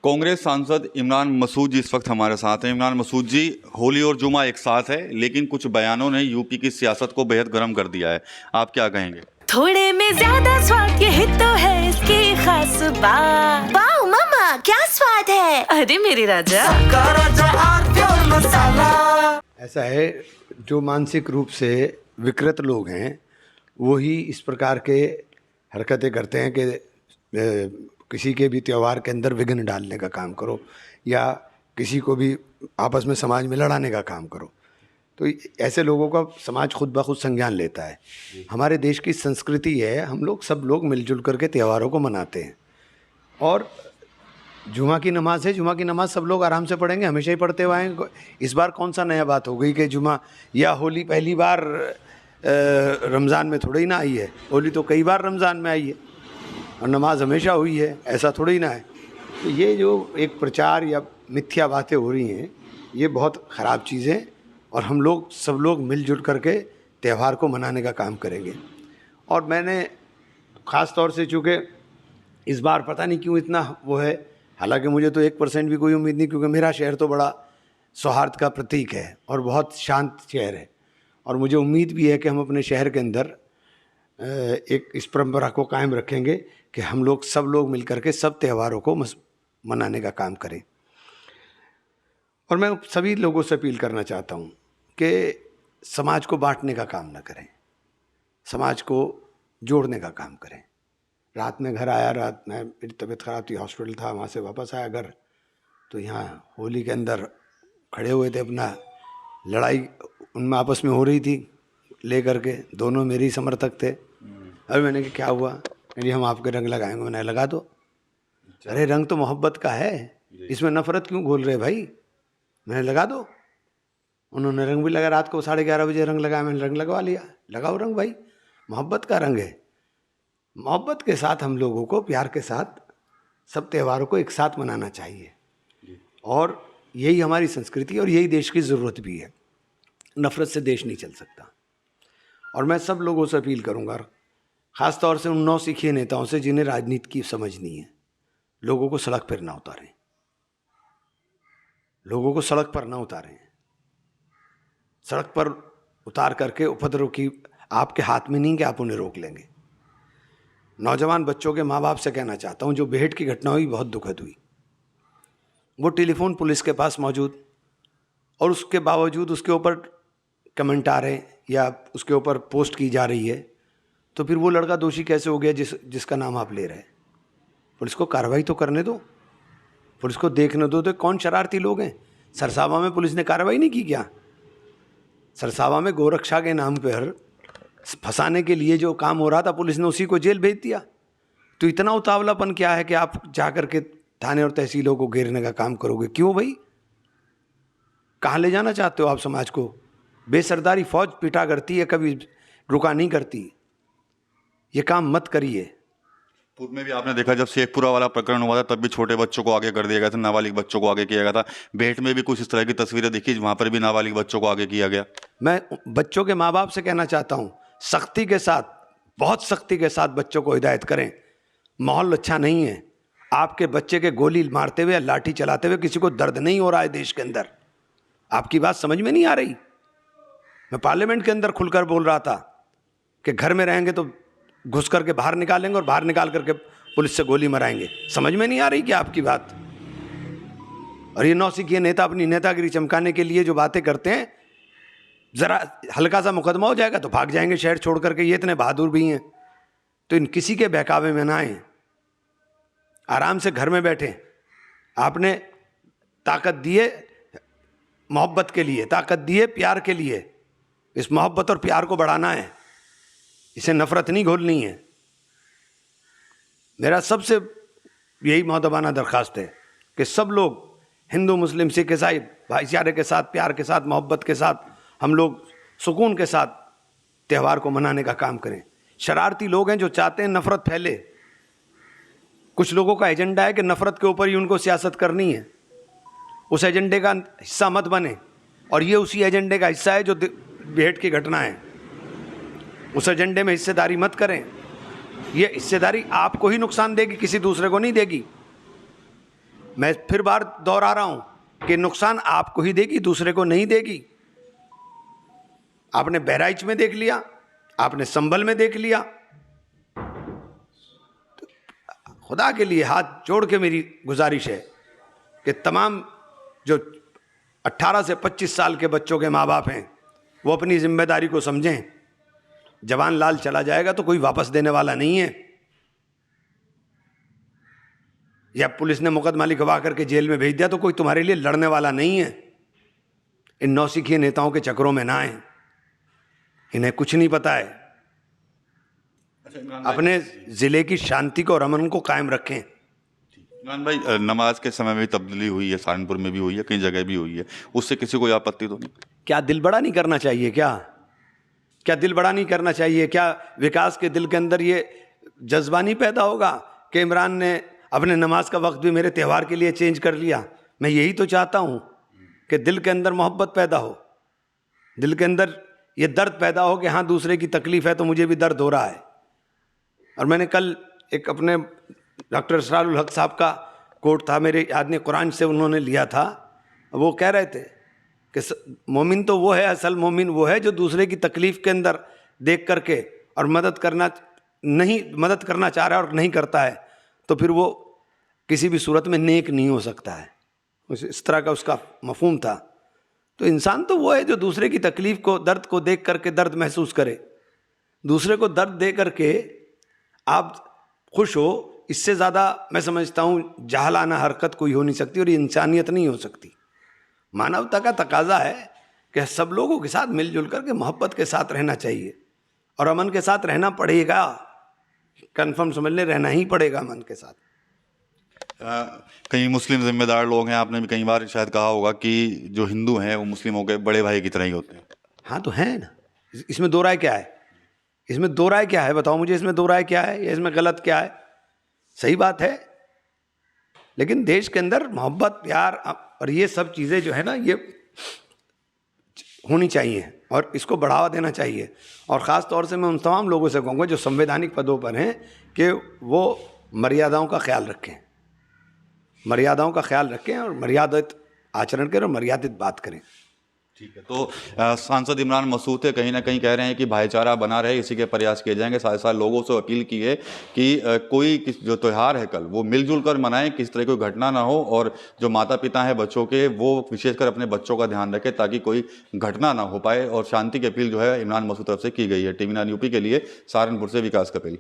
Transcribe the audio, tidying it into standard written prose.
कांग्रेस सांसद इमरान मसूद जी इस वक्त हमारे साथ हैं। इमरान मसूद जी, होली और जुमा एक साथ है, लेकिन कुछ बयानों ने यूपी की सियासत को बेहद गर्म कर दिया है। आप क्या कहेंगे? थोड़े में ज्यादा स्वाद, यही तो है इसकी खास बात। वाओ मामा, क्या स्वाद है। अरे मेरे राजा, ऐसा है, जो मानसिक रूप से विकृत लोग हैं वही इस प्रकार के हरकतें करते हैं कि किसी के भी त्यौहार के अंदर विघ्न डालने का काम करो या किसी को भी आपस में समाज में लड़ाने का काम करो। तो ऐसे लोगों का समाज खुद ब खुद संज्ञान लेता है। हमारे देश की संस्कृति है, हम लोग सब लोग मिलजुल करके त्योहारों को मनाते हैं। और जुमा की नमाज़ है, जुमा की नमाज़ सब लोग आराम से पढ़ेंगे, हमेशा ही पढ़ते हुए आएंगे। इस बार कौन सा नया बात हो गई कि जुमा या होली पहली बार रमज़ान में थोड़ी ना आई है। होली तो कई बार रमज़ान में आई है और नमाज हमेशा हुई है, ऐसा थोड़ा ही ना है। तो ये जो एक प्रचार या मिथ्या बातें हो रही हैं, ये बहुत ख़राब चीज़ें, और हम लोग सब लोग मिलजुल करके त्यौहार को मनाने का काम करेंगे। और मैंने ख़ास तौर से, चूँकि इस बार पता नहीं क्यों इतना वो है, हालांकि मुझे तो 1% भी कोई उम्मीद नहीं, क्योंकि मेरा शहर तो बड़ा सौहार्द का प्रतीक है और बहुत शांत शहर है। और मुझे उम्मीद भी है कि हम अपने शहर के अंदर एक इस परंपरा को कायम रखेंगे कि हम लोग सब लोग मिलकर के सब त्योहारों को मनाने का काम करें। और मैं सभी लोगों से अपील करना चाहता हूँ कि समाज को बांटने का काम न करें, समाज को जोड़ने का काम करें। रात में घर आया, रात में मेरी तबीयत ख़राब थी, हॉस्पिटल था, वहाँ से वापस आया घर, तो यहाँ होली के अंदर खड़े हुए थे, अपना लड़ाई उनमें आपस में हो रही थी ले करके, दोनों मेरे ही समर्थक थे। अरे मैंने कहा क्या हुआ? नहीं, हम आपके रंग लगाएंगे। मैंने लगा दो। अरे रंग तो मोहब्बत का है, इसमें नफरत क्यों घोल रहे भाई? मैंने लगा दो। उन्होंने रंग भी लगा, रात को 11:30 बजे रंग लगाया, मैंने रंग लगवा लिया। लगाओ रंग भाई, मोहब्बत का रंग है। मोहब्बत के साथ हम लोगों को, प्यार के साथ सब त्योहारों को एक साथ मनाना चाहिए, और यही हमारी संस्कृति और यही देश की ज़रूरत भी है। नफ़रत से देश नहीं चल सकता। और मैं सब लोगों से अपील करूँगा, ख़ास तौर से उन नौसिखिए नेताओं से जिन्हें राजनीति की समझ नहीं है, लोगों को सड़क पर ना उतारें, लोगों को सड़क पर ना उतारें। सड़क पर उतार करके उपद्रव की आपके हाथ में नहीं कि आप उन्हें रोक लेंगे। नौजवान बच्चों के माँ बाप से कहना चाहता हूँ, जो बेहद की घटना हुई बहुत दुखद हुई। वो टेलीफोन पुलिस के पास मौजूद, और उसके बावजूद उसके ऊपर कमेंट आ रहे हैं या उसके ऊपर पोस्ट की जा रही है, तो फिर वो लड़का दोषी कैसे हो गया जिसका नाम आप ले रहे हैं? पुलिस को कार्रवाई तो करने दो, पुलिस को देखने दो। तो कौन शरारती लोग हैं? सरसावा में पुलिस ने कार्रवाई नहीं की क्या? सरसावा में गोरक्षा के नाम पर फंसाने के लिए जो काम हो रहा था, पुलिस ने उसी को जेल भेज दिया। तो इतना उतावलापन क्या है कि आप जाकर के थाने और तहसीलों को घेरने का काम करोगे? क्यों भाई? कहाँ ले जाना चाहते हो आप समाज को? बेसरदारी फौज पिटा करती है, कभी रुका नहीं करती। ये काम मत करिए। पूर्व में भी आपने देखा, जब शेखपुरा वाला प्रकरण हुआ था, तब भी छोटे बच्चों को आगे कर दिया गया था, नाबालिग बच्चों को आगे किया गया था। बेहट में भी कुछ इस तरह की तस्वीरें दिखी, वहाँ पर भी नाबालिग बच्चों को आगे किया गया। मैं बच्चों के माँ बाप से कहना चाहता हूँ, सख्ती के साथ, बहुत सख्ती के साथ बच्चों को हिदायत करें। माहौल अच्छा नहीं है। आपके बच्चे के गोली मारते हुए, लाठी चलाते हुए किसी को दर्द नहीं हो रहा है देश के अंदर। आपकी बात समझ में नहीं आ रही? मैं पार्लियामेंट के अंदर खुलकर बोल रहा था कि घर में रहेंगे तो घुस करके बाहर निकालेंगे और बाहर निकाल करके पुलिस से गोली मराएंगे। समझ में नहीं आ रही क्या आपकी बात? और ये नौसिखिए नेता अपनी नेतागिरी चमकाने के लिए जो बातें करते हैं, ज़रा हल्का सा मुकदमा हो जाएगा तो भाग जाएंगे शहर छोड़ करके। ये इतने बहादुर भी हैं। तो इन किसी के बहकावे में ना आए, आराम से घर में बैठें। आपने ताकत दी है मोहब्बत के लिए, ताकत दी है प्यार के लिए। इस मोहब्बत और प्यार को बढ़ाना है, इसे नफरत नहीं घोलनी है। मेरा सबसे यही मुअद्दबाना दरख्वास्त है कि सब लोग, हिंदू मुस्लिम सिख ईसाई, भाईचारे के साथ, प्यार के साथ, मोहब्बत के साथ, हम लोग सुकून के साथ त्यौहार को मनाने का काम करें। शरारती लोग हैं जो चाहते हैं नफरत फैले। कुछ लोगों का एजेंडा है कि नफरत के ऊपर ही उनको सियासत करनी है। उस एजेंडे का हिस्सा मत बने। और ये उसी एजेंडे का हिस्सा है जो बेहट की घटना है। उस एजेंडे में हिस्सेदारी मत करें। ये हिस्सेदारी आपको ही नुकसान देगी, किसी दूसरे को नहीं देगी। मैं फिर बार दोहरा रहा हूं कि नुकसान आपको ही देगी, दूसरे को नहीं देगी। आपने बहराइच में देख लिया, आपने संभल में देख लिया। तो खुदा के लिए हाथ जोड़ के मेरी गुजारिश है कि तमाम जो 18 से 25 साल के बच्चों के माँ बाप हैं वो अपनी जिम्मेदारी को समझें। जवान लाल चला जाएगा तो कोई वापस देने वाला नहीं है, या पुलिस ने मुकदमा लिखवा करके जेल में भेज दिया तो कोई तुम्हारे लिए लड़ने वाला नहीं है। इन नौसिखिए नेताओं के चक्करों में ना आए, इन्हें कुछ नहीं पता है। अपने जिले की शांति को और अमन को कायम रखें। इमरान भाई, नमाज के समय में भी तब्दीली हुई है, सहारनपुर में भी हुई है, कई जगह भी हुई है, उससे किसी को आपत्ति तो नहीं? क्या दिल बड़ा नहीं करना चाहिए? क्या दिल बड़ा नहीं करना चाहिए? क्या विकास के दिल के अंदर ये जज्बा नहीं पैदा होगा कि इमरान ने अपने नमाज का वक्त भी मेरे त्यौहार के लिए चेंज कर लिया? मैं यही तो चाहता हूँ कि दिल के अंदर मोहब्बत पैदा हो, दिल के अंदर ये दर्द पैदा हो कि हाँ दूसरे की तकलीफ़ है तो मुझे भी दर्द हो रहा है। और मैंने कल एक अपने डॉक्टर इसरारुल हक साहब का कोट था, मेरे याद नहीं, कुरान से उन्होंने लिया था। वो कह रहे थे कि मोमिन तो वो है, असल मोमिन वो है जो दूसरे की तकलीफ़ के अंदर देख करके और मदद करना चाह रहा है और नहीं करता है तो फिर वो किसी भी सूरत में नेक नहीं हो सकता है। इस तरह का उसका मफहूम था। तो इंसान तो वो है जो दूसरे की तकलीफ़ को, दर्द को देख करके दर्द महसूस करे। दूसरे को दर्द दे करके आप खुश हो, इससे ज़्यादा मैं समझता हूँ जाहलाना हरकत कोई हो नहीं सकती और ये इंसानियत नहीं हो सकती। मानवता का तकाजा है कि सब लोगों के साथ मिलजुल करके मोहब्बत के साथ रहना चाहिए और अमन के साथ रहना पड़ेगा। कन्फर्म समझ ले, रहना ही पड़ेगा अमन के साथ। कई मुस्लिम जिम्मेदार लोग हैं, आपने भी कई बार शायद कहा होगा कि जो हिंदू हैं वो मुस्लिमों के बड़े भाई की तरह ही होते हैं। हाँ तो है ना, इसमें दो राय क्या है? इसमें दो राय क्या है? बताओ मुझे, इसमें दो राय क्या है या इसमें गलत क्या है? सही बात है, लेकिन देश के अंदर मोहब्बत, प्यार और ये सब चीज़ें जो है ना, ये होनी चाहिए और इसको बढ़ावा देना चाहिए। और ख़ास तौर से मैं उन तमाम लोगों से कहूँगा जो संवैधानिक पदों पर हैं कि वो मर्यादाओं का ख्याल रखें, मर्यादाओं का ख्याल रखें और मर्यादित आचरण करें और मर्यादित बात करें। ठीक है, तो सांसद इमरान मसूद है, कहीं ना कहीं कह रहे हैं कि भाईचारा बना रहे, इसी के प्रयास किए जाएंगे। साथ साथ लोगों से अपील की है कि कोई जो त्यौहार है कल वो मिलजुल कर मनाएं, किस तरह कोई घटना ना हो, और जो माता पिता हैं बच्चों के वो विशेषकर अपने बच्चों का ध्यान रखें ताकि कोई घटना ना हो पाए। और शांति की अपील जो है इमरान मसूद तरफ से की गई है। TV9 यूपी के लिए सहारनपुर से विकास कपिल।